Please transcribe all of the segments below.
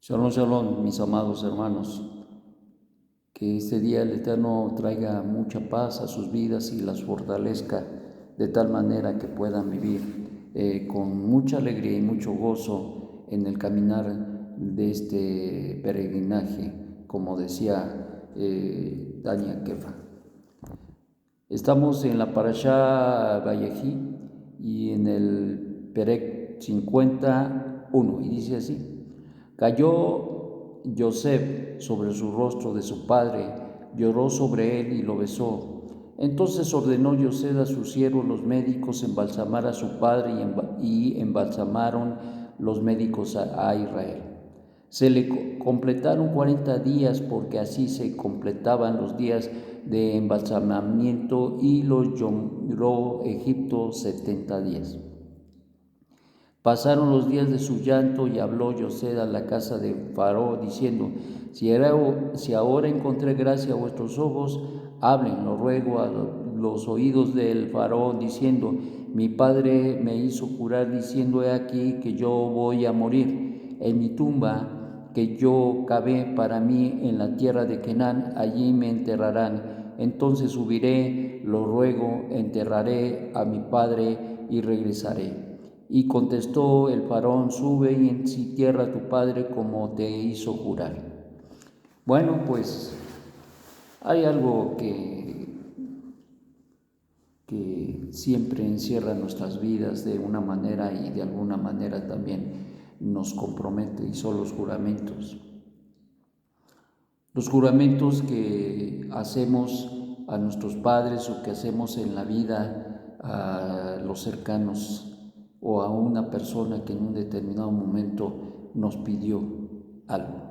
Shalom, shalom, mis amados hermanos. Que este día el Eterno traiga mucha paz a sus vidas y las fortalezca de tal manera que puedan vivir con mucha alegría y mucho gozo en el caminar de este peregrinaje, como decía Daniel Kefa. Estamos en la Parashá Vayejí y en el Perek 51, y dice así: Cayó Yosef sobre su rostro de su padre, lloró sobre él y lo besó. Entonces ordenó Yosef a sus siervos los médicos embalsamar a su padre y embalsamaron los médicos a Israel. Se le completaron 40 días porque así se completaban los días de embalsamamiento y los lloró Egipto 70 días. Pasaron los días de su llanto y habló Yosef a la casa de Faraón diciendo: si ahora encontré gracia a vuestros ojos, hablen, lo ruego, a los oídos del Faraón diciendo: mi padre me hizo jurar diciendo: he aquí que yo voy a morir. En mi tumba que yo cavé para mí en la tierra de Canaán, allí me enterrarán. Entonces subiré, lo ruego, enterraré a mi padre y regresaré. Y contestó el Faraón: sube y entierra a tu padre como te hizo jurar. Bueno, pues hay algo que siempre encierra nuestras vidas de una manera y de alguna manera también nos compromete, y son los juramentos. Los juramentos que hacemos a nuestros padres o que hacemos en la vida a los cercanos o a una persona que en un determinado momento nos pidió algo.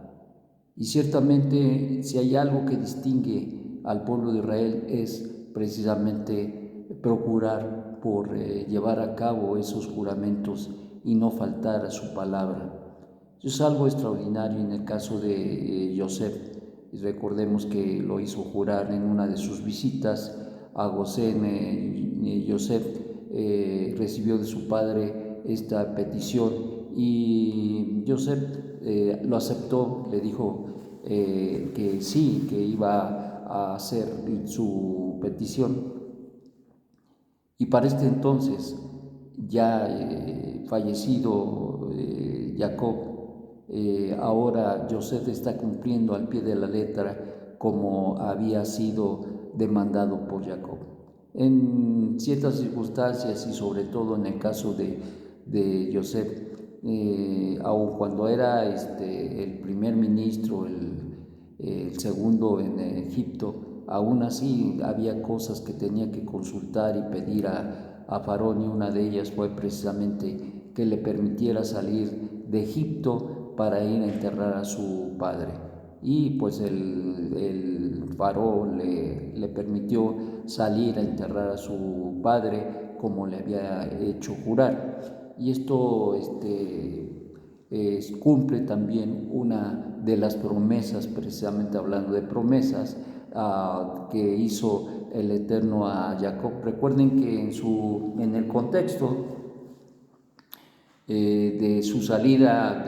Y ciertamente, si hay algo que distingue al pueblo de Israel, es precisamente procurar por llevar a cabo esos juramentos y no faltar a su palabra. Eso es algo extraordinario en el caso de Yosef. Recordemos que lo hizo jurar en una de sus visitas a Gosén. Yosef recibió de su padre esta petición y Yosef lo aceptó, le dijo que sí, que iba a hacer su petición. Y para este entonces, ya fallecido Jacob, ahora Yosef está cumpliendo al pie de la letra como había sido demandado por Jacob. En ciertas circunstancias y sobre todo en el caso de Yosef, aun cuando era el primer ministro, el segundo en Egipto, aún así había cosas que tenía que consultar y pedir a Faraón, y una de ellas fue precisamente que le permitiera salir de Egipto para ir a enterrar a su padre. Y pues el Faraón le permitió salir a enterrar a su padre como le había hecho jurar. Y esto cumple también una de las promesas, precisamente hablando de promesas, que hizo el Eterno a Jacob. Recuerden que en el contexto de su salida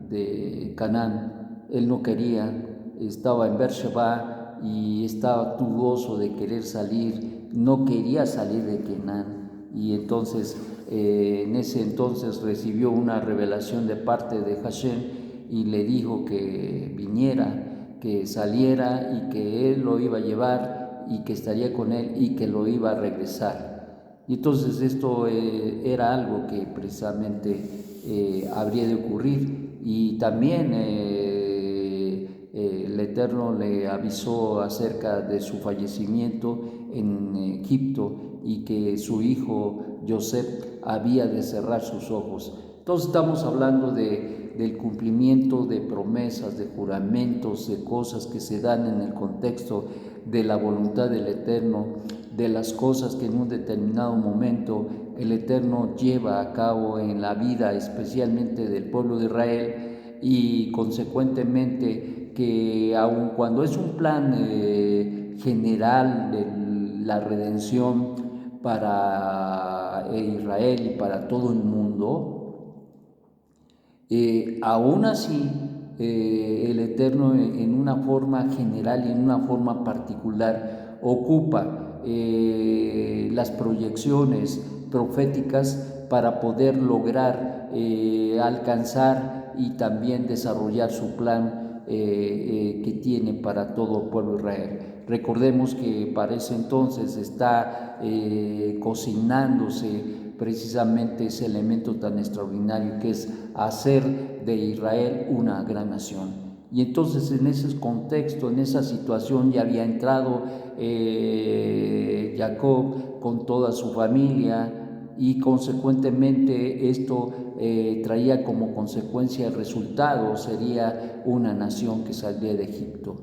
de Canaán, él no quería, estaba en Beersheba y estaba dudoso de querer salir, no quería salir de Canaán, y entonces en ese entonces recibió una revelación de parte de Hashem y le dijo que viniera, que saliera y que él lo iba a llevar y que estaría con él y que lo iba a regresar. Y entonces esto era algo que precisamente habría de ocurrir. Y también el Eterno le avisó acerca de su fallecimiento en Egipto y que su hijo Yosef había de cerrar sus ojos. Entonces estamos hablando del cumplimiento de promesas, de juramentos, de cosas que se dan en el contexto de la voluntad del Eterno, de las cosas que en un determinado momento el Eterno lleva a cabo en la vida, especialmente del pueblo de Israel, y consecuentemente que aun cuando es un plan general de la redención para Israel y para todo el mundo, aún así el Eterno en una forma general y en una forma particular ocupa las proyecciones proféticas para poder lograr alcanzar y también desarrollar su plan que tiene para todo el pueblo de Israel. Recordemos que para ese entonces está cocinándose precisamente ese elemento tan extraordinario que es hacer de Israel una gran nación. Y entonces en ese contexto, en esa situación ya había entrado Jacob con toda su familia y consecuentemente esto traía como consecuencia el resultado, sería una nación que saldría de Egipto.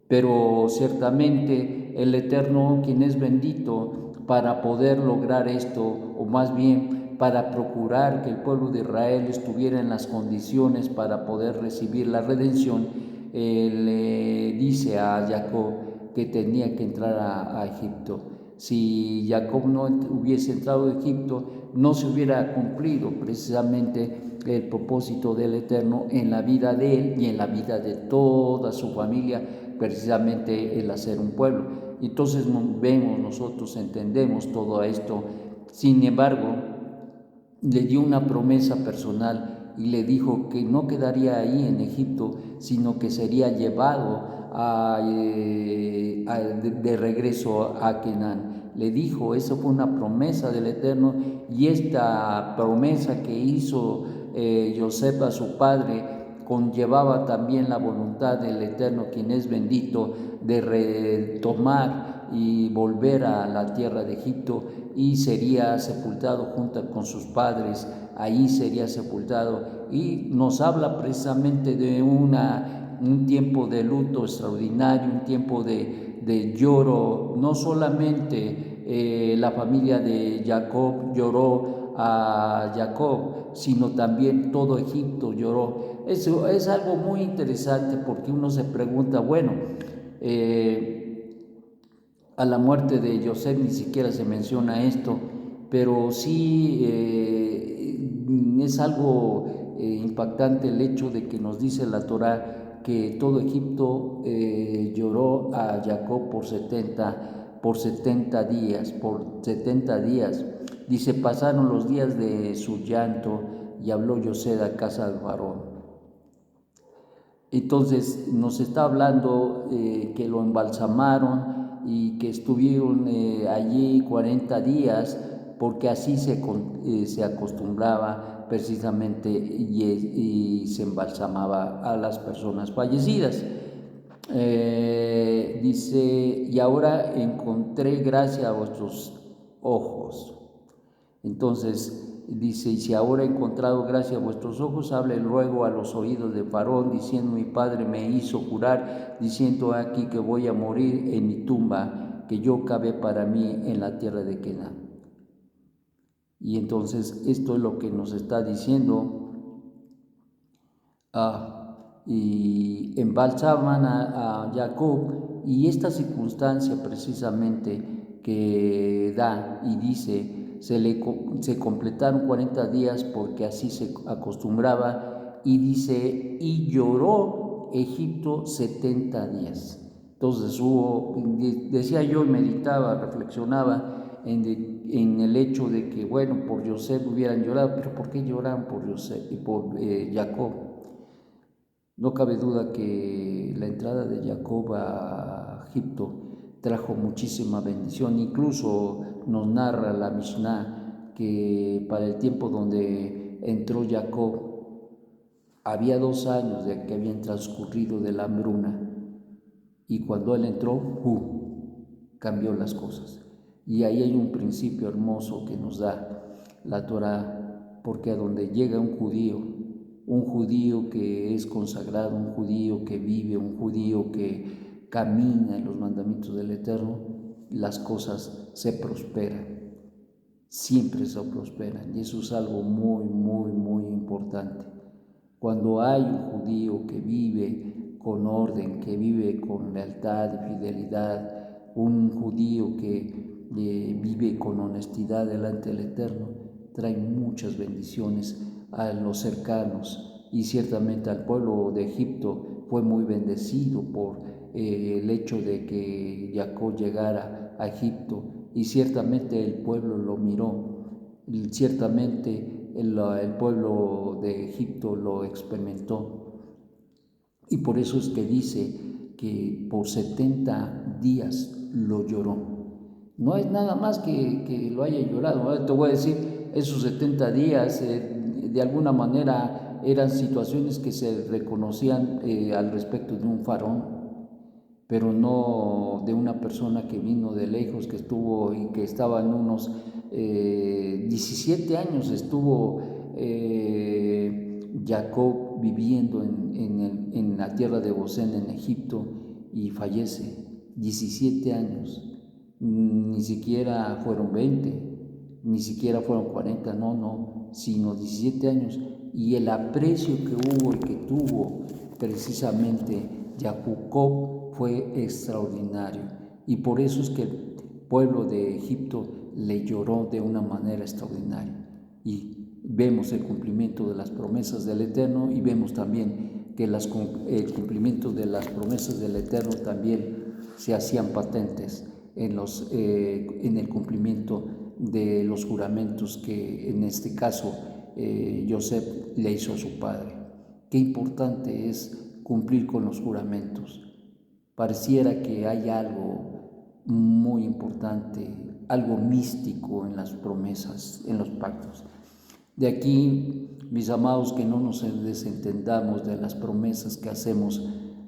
Pero ciertamente el Eterno, quien es bendito, para poder lograr esto, o más bien para procurar que el pueblo de Israel estuviera en las condiciones para poder recibir la redención, le dice a Jacob que tenía que entrar a Egipto. Si Jacob no hubiese entrado a Egipto, no se hubiera cumplido precisamente el propósito del Eterno en la vida de él y en la vida de toda su familia, precisamente el hacer un pueblo. Entonces vemos, nosotros entendemos todo esto. Sin embargo, le dio una promesa personal y le dijo que no quedaría ahí en Egipto, sino que sería llevado de regreso a Canaán. Le dijo, eso fue una promesa del Eterno, y esta promesa que hizo José a su padre conllevaba también la voluntad del Eterno, quien es bendito, de retomar y volver a la tierra de Egipto, y sería sepultado junto con sus padres, ahí sería sepultado, y nos habla precisamente de un tiempo de luto extraordinario, un tiempo de lloro. No solamente la familia de Jacob lloró a Jacob, sino también todo Egipto lloró. Eso es algo muy interesante, porque uno se pregunta, bueno, a la muerte de José ni siquiera se menciona esto, pero sí es algo impactante el hecho de que nos dice la Torá que todo Egipto lloró a Jacob por 70 días, Dice, pasaron los días de su llanto y habló José a casa del varón. Entonces nos está hablando que lo embalsamaron y que estuvieron allí 40 días, porque así se acostumbraba precisamente, y se embalsamaba a las personas fallecidas. Dice, y ahora encontré gracia a vuestros ojos. Entonces dice, y si ahora he encontrado gracia a vuestros ojos, hable luego a los oídos de Faraón, diciendo, mi padre me hizo jurar, diciendo aquí que voy a morir en mi tumba, que yo cabe para mí en la tierra de Canaán. Y entonces esto es lo que nos está diciendo. Y embalsaman a Jacob, y esta circunstancia precisamente que da y dice, se completaron 40 días porque así se acostumbraba, y dice, y lloró Egipto 70 días. Entonces decía yo, meditaba, reflexionaba en el hecho de que, bueno, por José hubieran llorado, pero ¿por qué lloran por José y por Jacob? No cabe duda que la entrada de Jacob a Egipto trajo muchísima bendición. Incluso nos narra la Mishnah que para el tiempo donde entró Jacob, había 2 años de que habían transcurrido de la hambruna, y cuando él entró, cambió las cosas. Y ahí hay un principio hermoso que nos da la Torá, porque a donde llega un judío que es consagrado, un judío que vive, un judío que camina en los mandamientos del Eterno, las cosas se prosperan, siempre se prosperan, y eso es algo muy, muy, muy importante. Cuando hay un judío que vive con orden, que vive con lealtad y fidelidad, un judío que vive con honestidad delante del Eterno, trae muchas bendiciones a los cercanos, y ciertamente al pueblo de Egipto fue muy bendecido por el hecho de que Jacob llegara a Egipto, y ciertamente el pueblo lo miró, y ciertamente el pueblo de Egipto lo experimentó, y por eso es que dice que por 70 días lo lloró. No es nada más que lo haya llorado. Ahora te voy a decir, esos 70 días de alguna manera eran situaciones que se reconocían al respecto de un faraón, pero no de una persona que vino de lejos, que estuvo y que estaba en unos 17 años, estuvo Jacob viviendo en la tierra de Gosén, en Egipto, y fallece. 17 años. Ni siquiera fueron 20, ni siquiera fueron 40, no, sino 17 años. Y el aprecio que hubo y que tuvo precisamente Jacob fue extraordinario. Y por eso es que el pueblo de Egipto le lloró de una manera extraordinaria. Y vemos el cumplimiento de las promesas del Eterno, y vemos también que el cumplimiento de las promesas del Eterno también se hacían patentes en el cumplimiento de los juramentos que en este caso Joseph le hizo a su padre. Qué importante es cumplir con los juramentos. Pareciera que hay algo muy importante, algo místico en las promesas, en los pactos. De aquí, mis amados, que no nos desentendamos de las promesas que hacemos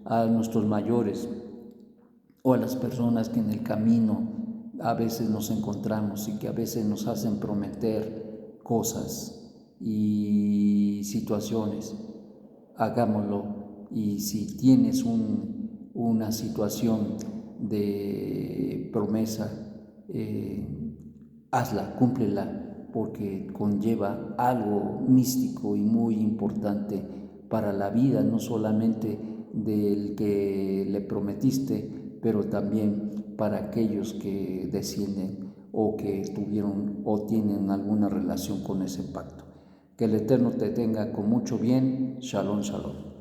a nuestros mayores o a las personas que en el camino a veces nos encontramos y que a veces nos hacen prometer cosas y situaciones. Hagámoslo. Y si tienes una situación de promesa, hazla, cúmplela, porque conlleva algo místico y muy importante para la vida, no solamente del que le prometiste, pero también para aquellos que descienden o que tuvieron o tienen alguna relación con ese pacto. Que el Eterno te tenga con mucho bien. Shalom, shalom.